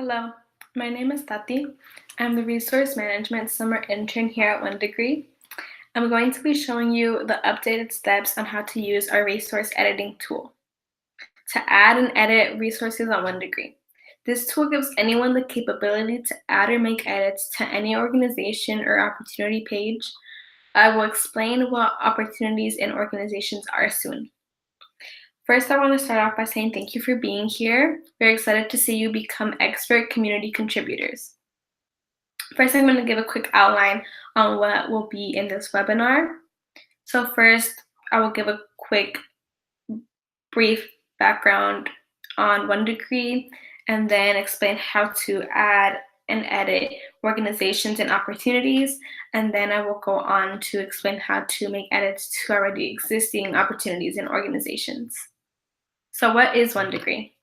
Hello, my name is Tati. I'm the Resource Management Summer Intern here at One Degree. I'm going to be showing you the updated steps on how to use our resource editing tool to add and edit resources on One Degree. This tool gives anyone the capability to add or make edits to any organization or opportunity page. I will explain what opportunities and organizations are soon. First, I want to start off by saying thank you for being here. We're excited to see you become expert community contributors. First, I'm going to give a quick outline on what will be in this webinar. So first, I will give a quick, brief background on One Degree, and then explain how to add and edit organizations and opportunities, and then I will go on to explain how to make edits to already existing opportunities and organizations. So what is One Degree?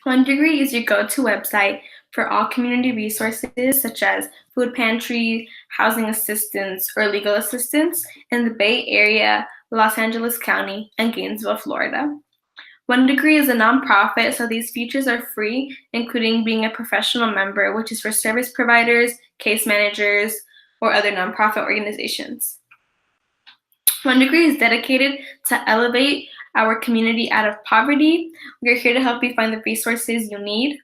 One Degree is your go-to website for all community resources such as food pantry, housing assistance, or legal assistance in the Bay Area, Los Angeles County, and Gainesville, Florida. One Degree is a nonprofit, so these features are free, including being a professional member, which is for service providers, case managers, or other nonprofit organizations. One Degree is dedicated to elevate our community out of poverty. We're here to help you find the resources you need.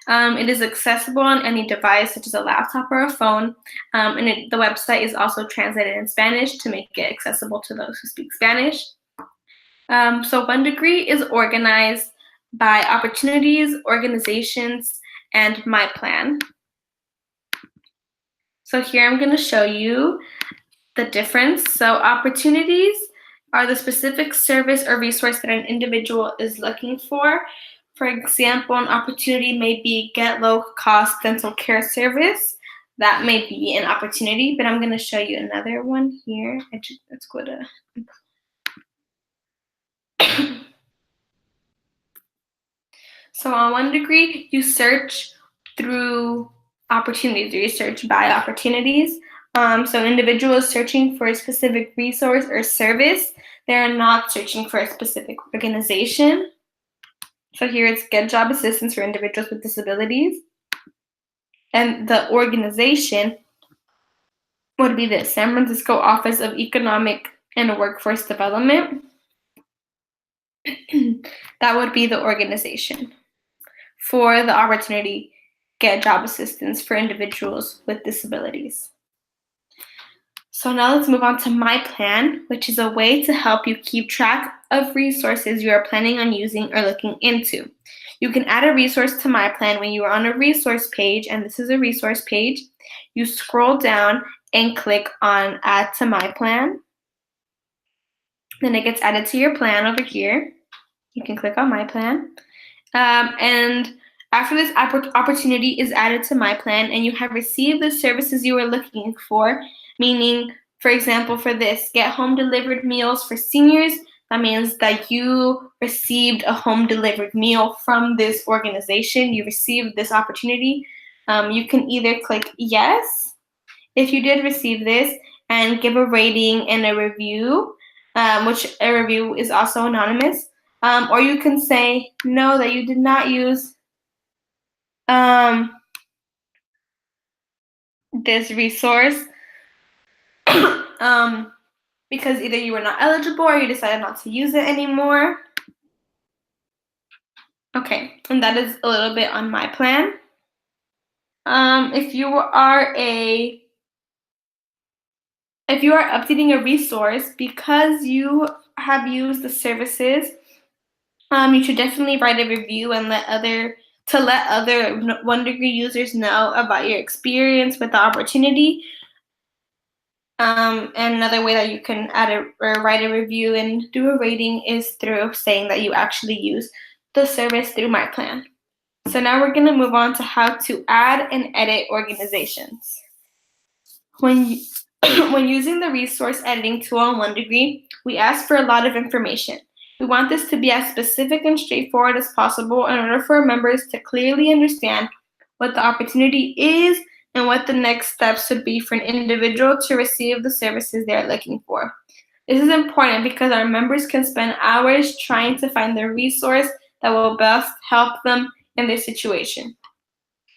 It is accessible on any device, such as a laptop or a phone, and the website is also translated in Spanish to make it accessible to those who speak Spanish. So One Degree is organized by opportunities, organizations, and my plan. So here I'm going to show you the difference. So opportunities are the specific service or resource that an individual is looking for. For example, an opportunity may be get low-cost dental care service. That may be an opportunity, but I'm going to show you another one here. Let's go to So on One Degree, you search through opportunities, or you search by opportunities. So an individual is searching for a specific resource or service. They're not searching for a specific organization. So here it's Get Job Assistance for Individuals with Disabilities. And the organization would be the San Francisco Office of Economic and Workforce Development. That would be the organization for the opportunity Get Job Assistance for Individuals with Disabilities. So now let's move on to My Plan, which is a way to help you keep track of resources you are planning on using or looking into. You can add a resource to My Plan when you are on a resource page, and this is a resource page. You scroll down and click on Add to My Plan. Then it gets added to your plan over here. You can click on My Plan. And after this opportunity is added to My Plan and you have received the services you were looking for, meaning, for example, for this, get home delivered meals for seniors, that means that you received a home delivered meal from this organization. You received this opportunity. You can either click yes, if you did receive this, and give a rating and a review, which a review is also anonymous. Or you can say no, that you did not use this resource because either you were not eligible or you decided not to use it anymore. Okay, and that is a little bit on My Plan. If you are updating a resource because you have used the services, you should definitely write a review and let other One Degree users know about your experience with the opportunity. And another way that you can write a review and do a rating is through saying that you actually use the service through My Plan. So now we're going to move on to how to add and edit organizations. When using the resource editing tool on One Degree, we ask for a lot of information. We want this to be as specific and straightforward as possible in order for our members to clearly understand what the opportunity is and what the next steps would be for an individual to receive the services they're looking for. This is important because our members can spend hours trying to find the resource that will best help them in their situation.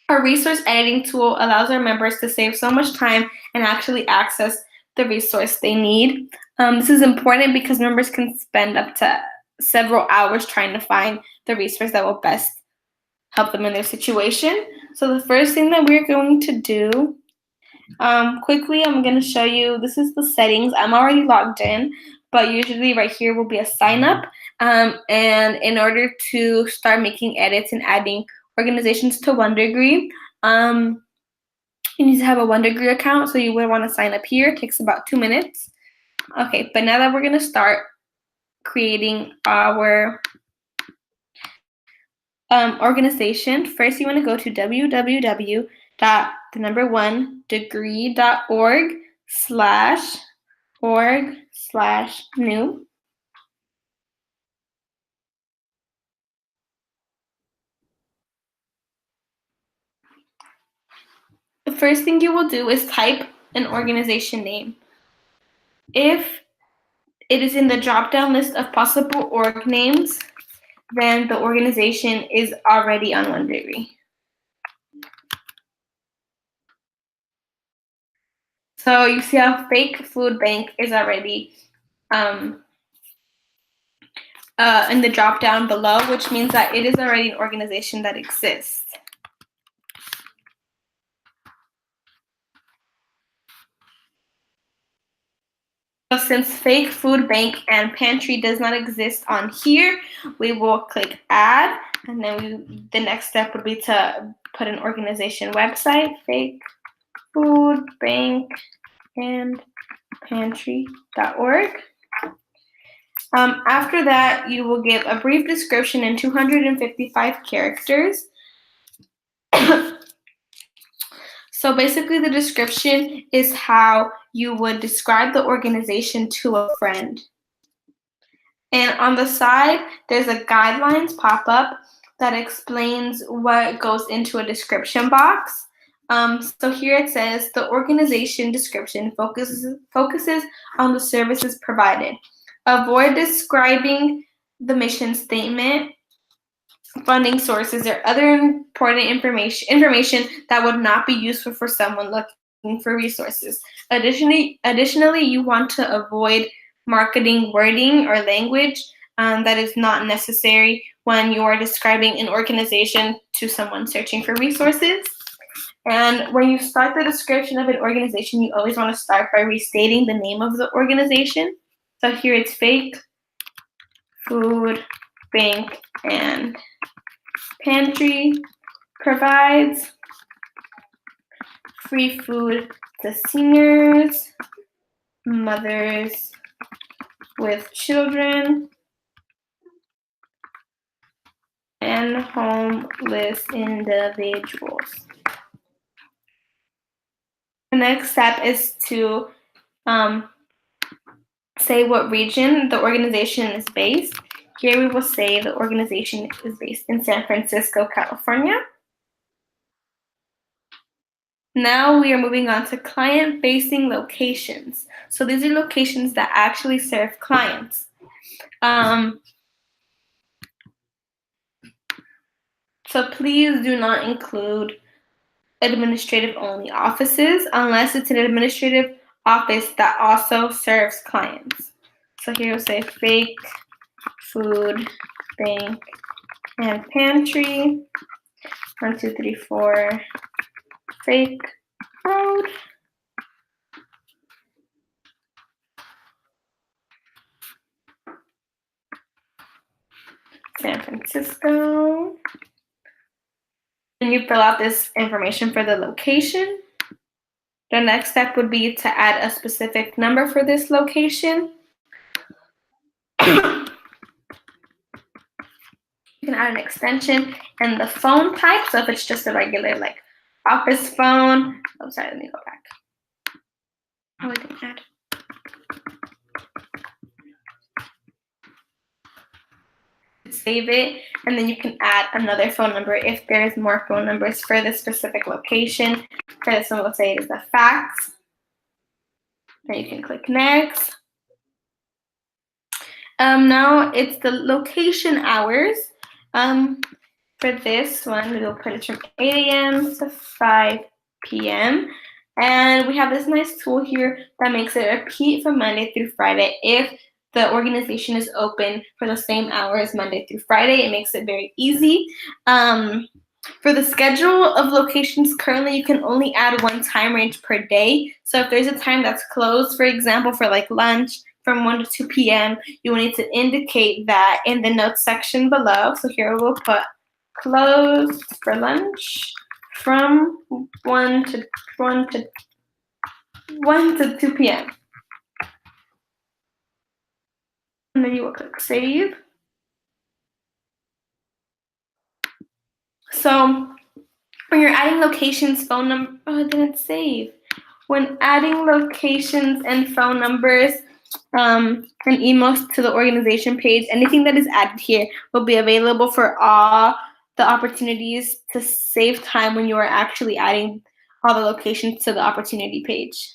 Our resource editing tool allows our members to save so much time and actually access the resource they need. This is important because members can spend up to several hours trying to find the resource that will best help them in their situation. So the first thing that we're going to do, quickly, I'm going to show you, this is the settings. I'm already logged in, but usually right here will be a sign up. And in order to start making edits and adding organizations to OneDegree, you need to have a OneDegree account, so you would want to sign up here. It takes about 2 minutes. Okay, but now that we're going to start creating our organization, first you want to go to www.1degree.org/org/new. The first thing you will do is type an organization name. If it is in the drop-down list of possible org names, then the organization is already on OneDegree. So you see how Fake Food Bank is already in the drop-down below, which means that it is already an organization that exists. So since Fake Food Bank and Pantry does not exist on here, we will click Add, and then the next step would be to put an organization website, Fake Food Bank and Pantry.org. After that, you will give a brief description in 255 characters. So basically the description is how you would describe the organization to a friend. And on the side, there's a guidelines pop-up that explains what goes into a description box. So here it says the organization description focuses on the services provided. Avoid describing the mission statement, funding sources, or other important information that would not be useful for someone looking for resources. Additionally, you want to avoid marketing wording or language that is not necessary when you are describing an organization to someone searching for resources. And when you start the description of an organization, you always want to start by restating the name of the organization. So here it's Fake Food Bank and Pantry provides free food to seniors, mothers with children, and homeless individuals. The next step is to say what region the organization is based. Here we will say the organization is based in San Francisco, California. Now we are moving on to client-facing locations. So these are locations that actually serve clients. So please do not include administrative-only offices unless it's an administrative office that also serves clients. So here we'll say Fake Food Bank and Pantry, 1234 Fake Road. San Francisco. And you fill out this information for the location. The next step would be to add a specific number for this location. You can add an extension and the phone type. So if it's just a regular like office phone, oh sorry, let me go back. Oh, I didn't add. Save it, and then you can add another phone number if there's more phone numbers for the specific location. For this one, we'll say it is a fax. Then you can click next. Now it's the location hours. For this one, we will put it from 8 a.m. to 5 p.m. And we have this nice tool here that makes it repeat from Monday through Friday. If the organization is open for the same hours Monday through Friday, it makes it very easy. For the schedule of locations, currently you can only add one time range per day. So if there's a time that's closed, for example, for like lunch from 1 to 2 p.m., you will need to indicate that in the notes section below. So here we'll put closed for lunch from 1 to 2 p.m. And then you will click save. So when you're adding locations, phone number, oh, it didn't save. When adding locations and phone numbers and emails to the organization page, anything that is added here will be available for all the opportunities to save time when you are actually adding all the locations to the opportunity page.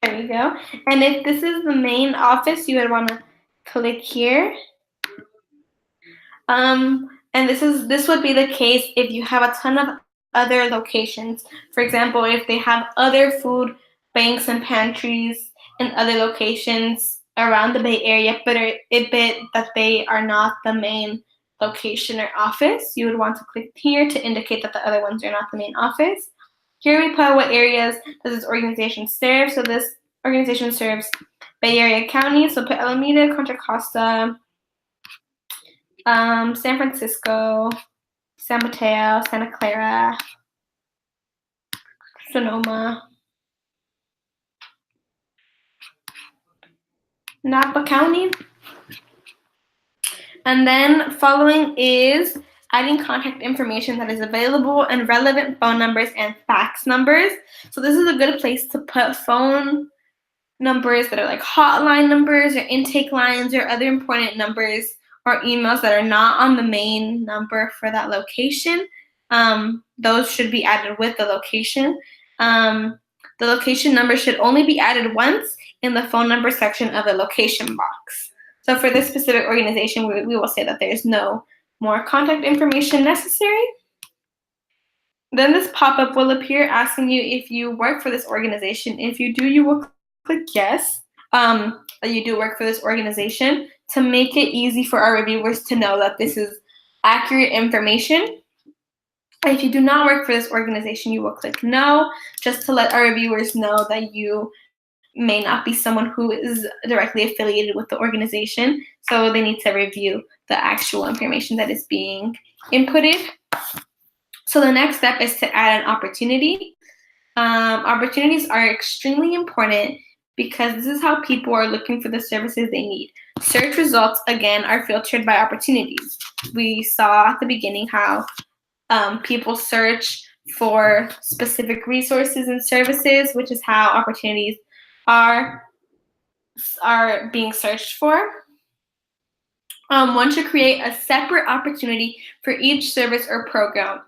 There you go. And if this is the main office, you would want to click here. And this would be the case if you have a ton of other locations. For example, if they have other food banks and pantries in other locations around the Bay Area, but that they are not the main location or office, you would want to click here to indicate that the other ones are not the main office. Here we put what areas does this organization serve. So this organization serves Bay Area counties, so put Alameda, Contra Costa, San Francisco, San Mateo, Santa Clara, Sonoma, Napa County. And then following is adding contact information that is available and relevant phone numbers and fax numbers. So this is a good place to put phone numbers that are like hotline numbers or intake lines or other important numbers or emails that are not on the main number for that location. Those should be added with the location. The location number should only be added once in the phone number section of the location box. So for this specific organization, we will say that there's no more contact information necessary. Then this pop-up will appear asking you if you work for this organization. If you do, you will click yes, that you do work for this organization to make it easy for our reviewers to know that this is accurate information. If you do not work for this organization, you will click no, just to let our reviewers know that you may not be someone who is directly affiliated with the organization, so they need to review the actual information that is being inputted. So the next step is to add an opportunity. Opportunities are extremely important because this is how people are looking for the services they need. Search results, again, are filtered by opportunities. We saw at the beginning how people search for specific resources and services, which is how opportunities are being searched for. One should create a separate opportunity for each service or program.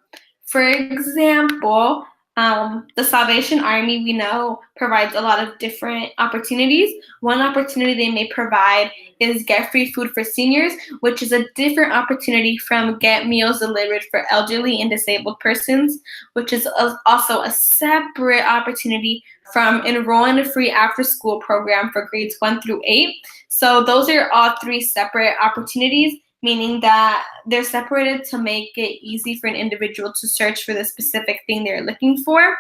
For example, the Salvation Army, we know, provides a lot of different opportunities. One opportunity they may provide is Get Free Food for Seniors, which is a different opportunity from Get Meals Delivered for Elderly and Disabled Persons, which is also a separate opportunity from Enroll in a Free After-School Program for grades 1 through 8. So those are all three separate opportunities, meaning that they're separated to make it easy for an individual to search for the specific thing they're looking for.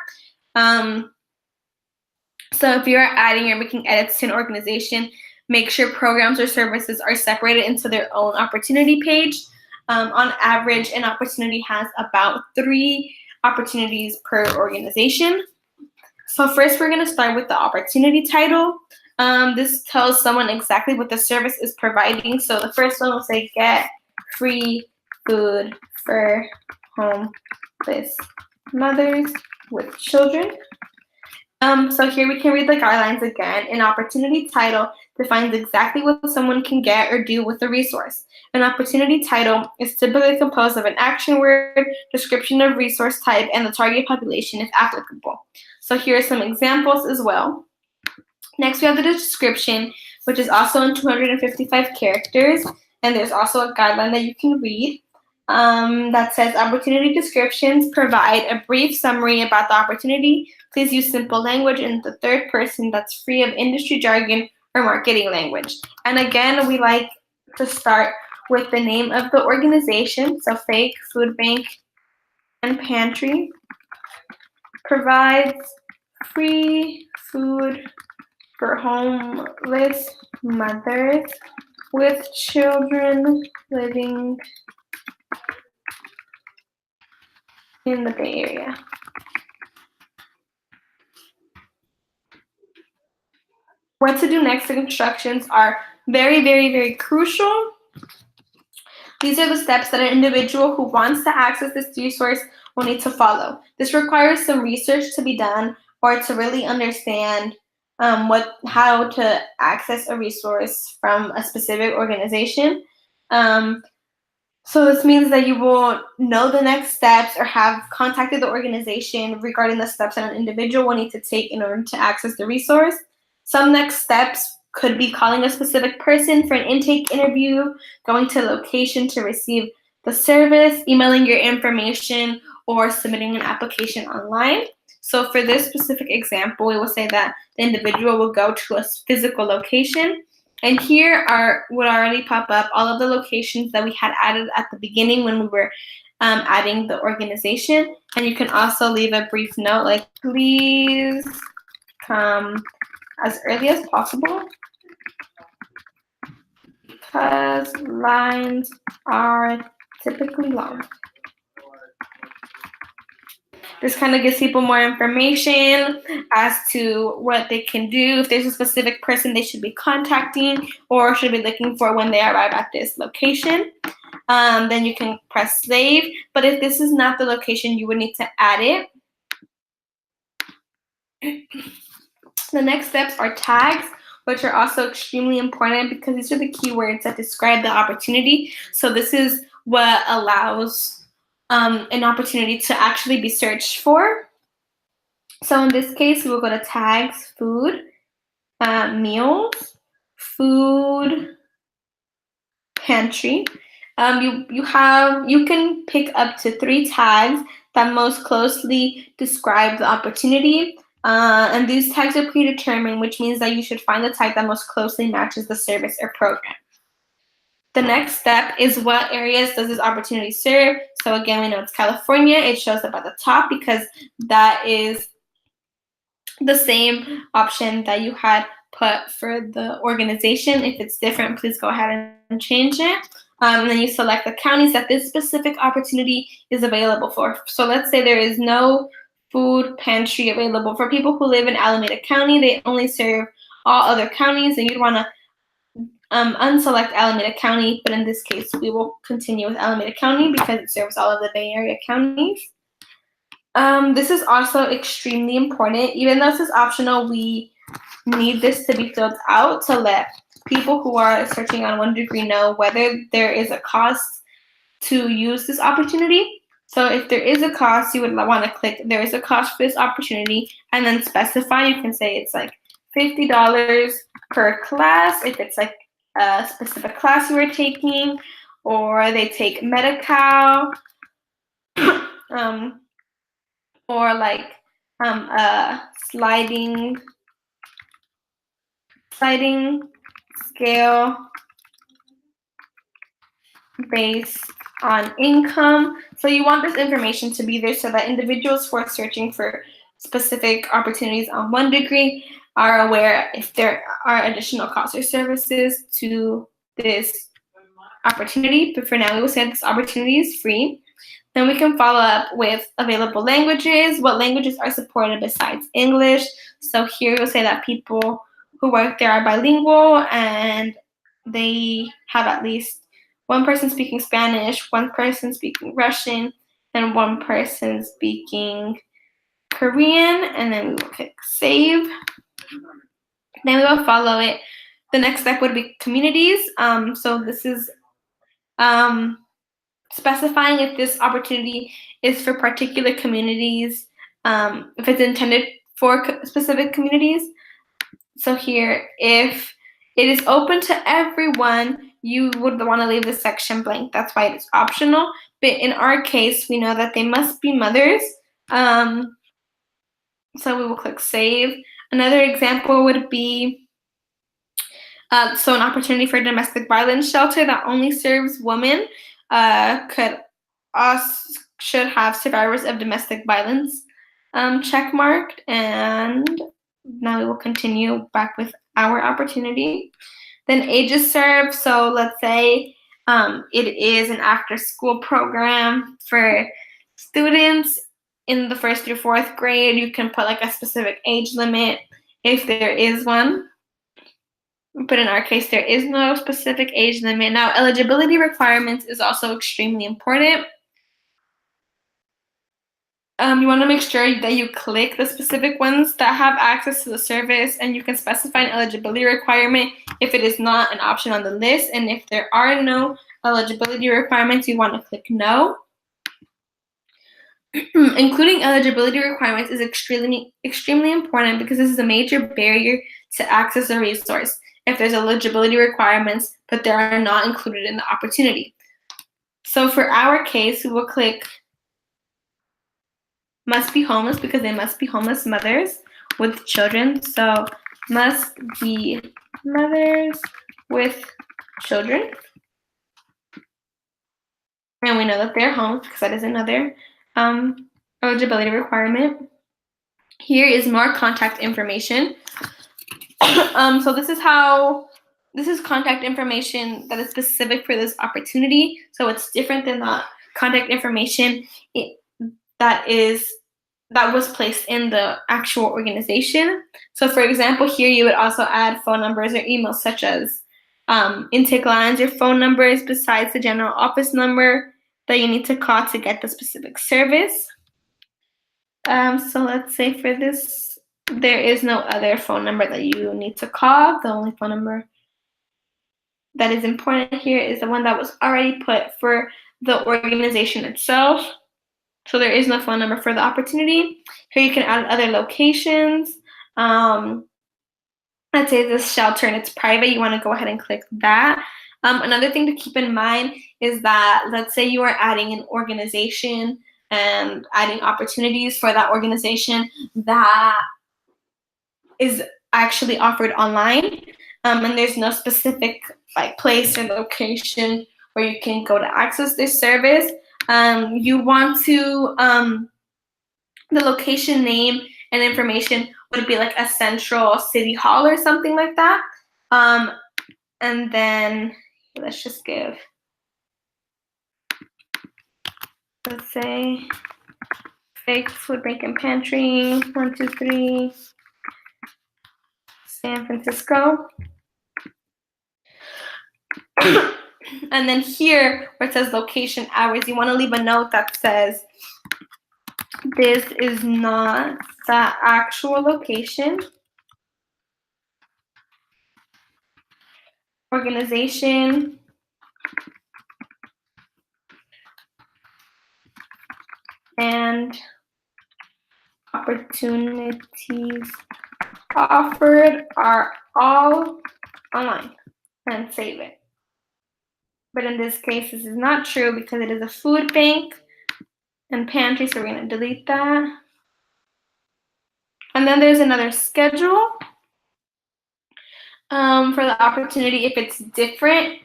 So if you're adding or making edits to an organization, make sure programs or services are separated into their own opportunity page. On average, an opportunity has about 3 opportunities per organization. So first, we're going to start with the opportunity title. This tells someone exactly what the service is providing. So the first one will say get free food for homeless mothers with children. So here we can read the guidelines again. An opportunity title defines exactly what someone can get or do with the resource. An opportunity title is typically composed of an action word, description of resource type, and the target population if applicable. So here are some examples as well. Next, we have the description, which is also in 255 characters, and there's also a guideline that you can read. That says opportunity descriptions provide a brief summary about the opportunity. Please use simple language in the third person that's free of industry jargon or marketing language. And again, we like to start with the name of the organization. So FAKE Food Bank and Pantry provides free food for homeless mothers with children living in the Bay Area. What to do next instructions are very, very, very crucial. These are the steps that an individual who wants to access this resource will need to follow. This requires some research to be done or to really understand how to access a resource from a specific organization. So this means that you will know the next steps or have contacted the organization regarding the steps that an individual will need to take in order to access the resource. Some next steps could be calling a specific person for an intake interview, going to a location to receive the service, emailing your information, or submitting an application online. So for this specific example, we will say that the individual will go to a physical location. And here would already pop up all of the locations that we had added at the beginning when we were adding the organization. And you can also leave a brief note like, please come as early as possible because lines are typically long. This kind of gives people more information as to what they can do, if there's a specific person they should be contacting or should be looking for when they arrive at this location. Then you can press save. But if this is not the location, you would need to add it. The next steps are tags, which are also extremely important because these are the keywords that describe the opportunity. So this is what allows an opportunity to actually be searched for. So in this case, we will go to tags, food, meals, food, pantry. You can pick up to 3 tags that most closely describe the opportunity. And these tags are predetermined, which means that you should find the tag that most closely matches the service or program. The next step is what areas does this opportunity serve? So again, we know it's California. It shows up at the top because that is the same option that you had put for the organization. If it's different, please go ahead and change it. And then you select the counties that this specific opportunity is available for. So let's say there is no food pantry available for people who live in Alameda County. They only serve all other counties, and you'd want to unselect Alameda County, but in this case, we will continue with Alameda County because it serves all of the Bay Area counties. This is also extremely important. Even though this is optional, we need this to be filled out to let people who are searching on One Degree know whether there is a cost to use this opportunity. So if there is a cost, you would want to click there is a cost for this opportunity and then specify. You can say it's like $50 per class if it's like a specific class you are taking, or they take Medi-Cal, or like a sliding scale based on income. So you want this information to be there so that individuals who are searching for specific opportunities on One Degree are aware if there are additional costs or services to this opportunity. But for now, we will say this opportunity is free. Then we can follow up with available languages. What languages are supported besides English? So here we'll say that people who work there are bilingual and they have at least one person speaking Spanish, one person speaking Russian, and one person speaking Korean, and then we will click save. Then we will follow it. The next step would be communities. So this is specifying if this opportunity is for particular communities, if it's intended for specific communities. So here, if it is open to everyone, you would want to leave this section blank. That's why it's optional. But in our case, we know that they must be mothers. So we will click save. Another example would be so an opportunity for a domestic violence shelter that only serves women should have survivors of domestic violence check marked. And now we will continue back with our opportunity. Then ages served. So let's say it is an after-school program for students in the 1st through 4th grade. You can put like a specific age limit if there is one. But in our case, there is no specific age limit. Now, eligibility requirements is also extremely important. You want to make sure that you click the specific ones that have access to the service, and you can specify an eligibility requirement if it is not an option on the list. And if there are no eligibility requirements, you want to click no. Including eligibility requirements is extremely important because this is a major barrier to access a resource if there's eligibility requirements, but they are not included in the opportunity. So for our case, we will click must be homeless because they must be homeless mothers with children. So must be mothers with children. And we know that they're homeless because that is another eligibility requirement. Here is more contact information. So this is contact information that is specific for this opportunity. So it's different than the contact information that was placed in the actual organization. So for example, here you would also add phone numbers or emails such as intake lines or phone numbers besides the general office number that you need to call to get the specific service. So let's say for this, there is no other phone number that you need to call. The only phone number that is important here is the one that was already put for the organization itself. So there is no phone number for the opportunity. Here you can add other locations. Let's say this shelter and it's private. You want to go ahead and click that. Another thing to keep in mind is that let's say you are adding an organization and adding opportunities for that organization that is actually offered online, and there's no specific like place or location where you can go to access this service. You want to the location name and information would be like a central city hall or something like that. And then let's just give, let's say fake food bank and pantry 123 San Francisco. And then here where it says location hours, you want to leave a note that says this is not the actual location. Organization and opportunities offered are all online, and save it. But in this case, this is not true because it is a food bank and pantry, so we're going to delete that. And then there's another schedule for the opportunity if it's different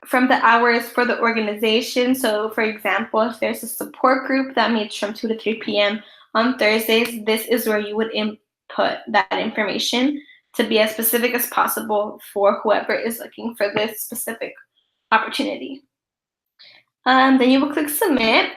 from the hours for the organization. So for example, if there's a support group that meets from 2 to 3 p.m. on Thursdays, this is where you would input that information to be as specific as possible for whoever is looking for this specific opportunity. Then you will click submit.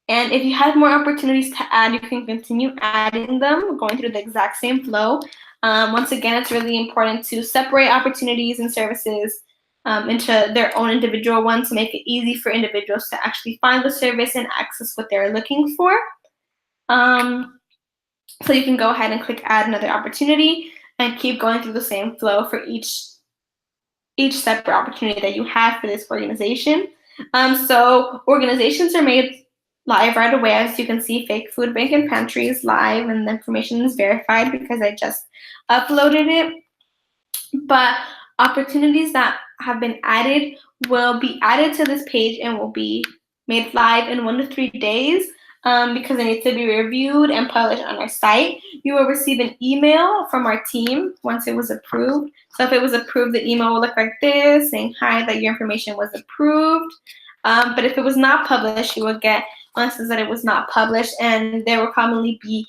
And if you have more opportunities to add, you can continue adding them, going through the exact same flow. Once again, it's really important to separate opportunities and services into their own individual ones to make it easy for individuals to actually find the service and access what they're looking for. So you can go ahead and click add another opportunity and keep going through the same flow for each separate opportunity that you have for this organization. So organizations are made live right away. As you can see, Fake Food Bank and Pantry is live and the information is verified because I just uploaded it. But opportunities that have been added will be added to this page and will be made live in 1 to 3 days because it needs to be reviewed and published on our site. You will receive an email from our team once it was approved. So if it was approved, the email will look like this, saying, hi, that your information was approved. But if it was not published, you will get messages that it was not published, and there will commonly be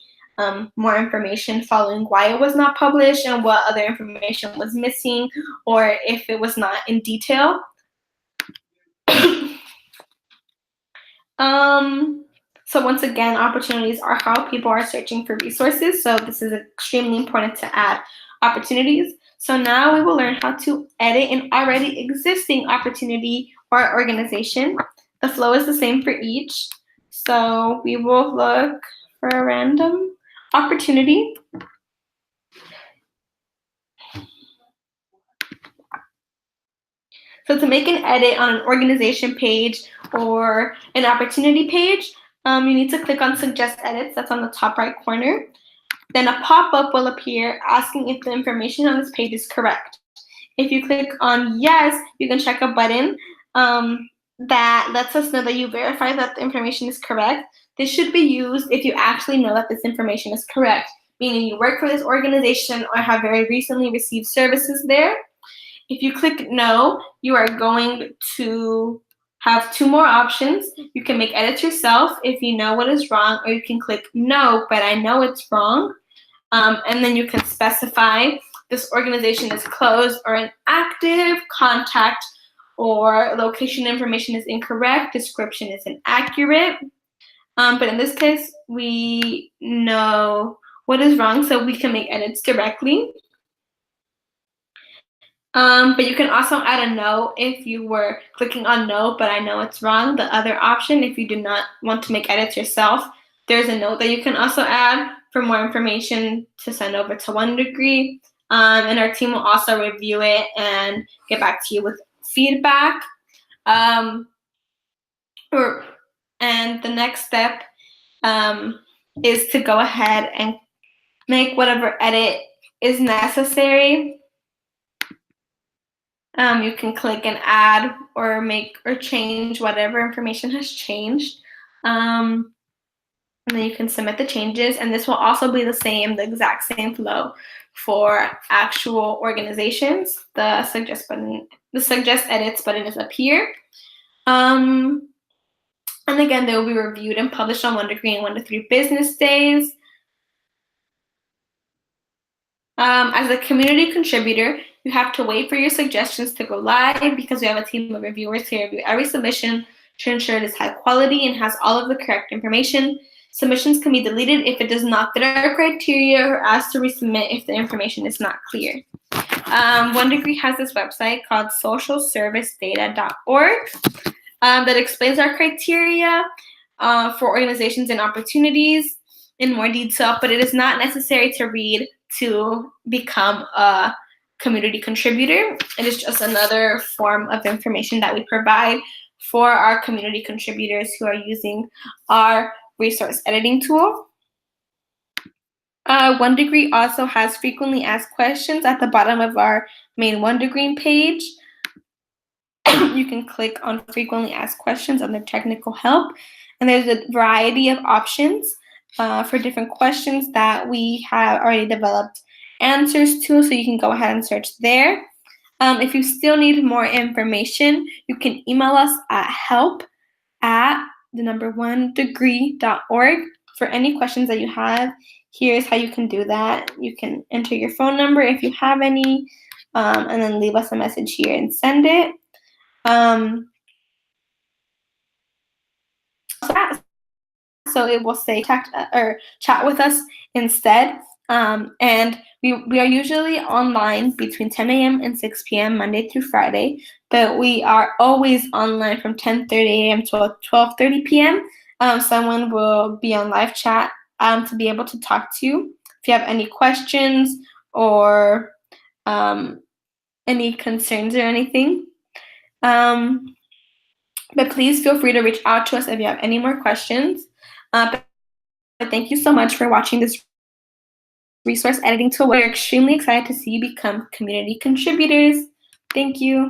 more information following why it was not published and what other information was missing, or if it was not in detail. So once again, opportunities are how people are searching for resources. So this is extremely important to add opportunities. So now we will learn how to edit an already existing opportunity or organization. The flow is the same for each. So we will look for a random opportunity. So to make an edit on an organization page or an opportunity page, you need to click on Suggest Edits. That's on the top right corner. Then a pop-up will appear asking if the information on this page is correct. If you click on Yes, you can check a button that lets us know that you verify that the information is correct. This should be used if you actually know that this information is correct, meaning you work for this organization or have very recently received services there. If you click No, you are going to have 2 more options. You can make edits yourself if you know what is wrong, or you can click No, but I know it's wrong. And then you can specify this organization is closed or inactive, contact or location information is incorrect, description is inaccurate. But in this case, we know what is wrong, so we can make edits directly. But you can also add a no if you were clicking on no, but I know it's wrong. The other option, if you do not want to make edits yourself, there's a note that you can also add for more information to send over to One Degree. And our team will also review it and get back to you with feedback. And the next step is to go ahead and make whatever edit is necessary. You can click and add or make or change whatever information has changed. And then you can submit the changes, and this will also be the exact same flow for actual organizations. The suggest edits button is up here. And again, they will be reviewed and published on One Degree in 1 to 3 business days. As a community contributor, you have to wait for your suggestions to go live because we have a team of reviewers to review every submission to ensure it is high quality and has all of the correct information. Submissions can be deleted if it does not fit our criteria or asked to resubmit if the information is not clear. One Degree has this website called socialservicedata.org that explains our criteria for organizations and opportunities in more detail, but it is not necessary to read to become a community contributor. It is just another form of information that we provide for our community contributors who are using our resource editing tool. One Degree also has frequently asked questions at the bottom of our main One Degree page. You can click on frequently asked questions under technical help, and there's a variety of options for different questions that we have already developed answers to, so you can go ahead and search there. If you still need more information, you can email us at help@onedegree.org for any questions that you have. Here's how you can do that. You can enter your phone number if you have any, and then leave us a message here and send it. So it will say chat with us instead. And we are usually online between 10 a.m. and 6 p.m. Monday through Friday, but we are always online from 10:30 a.m. to 12:30 p.m. Someone will be on live chat to be able to talk to you if you have any questions or any concerns or anything. But please feel free to reach out to us if you have any more questions. But thank you so much for watching this resource editing tool. We're extremely excited to see you become community contributors. Thank you.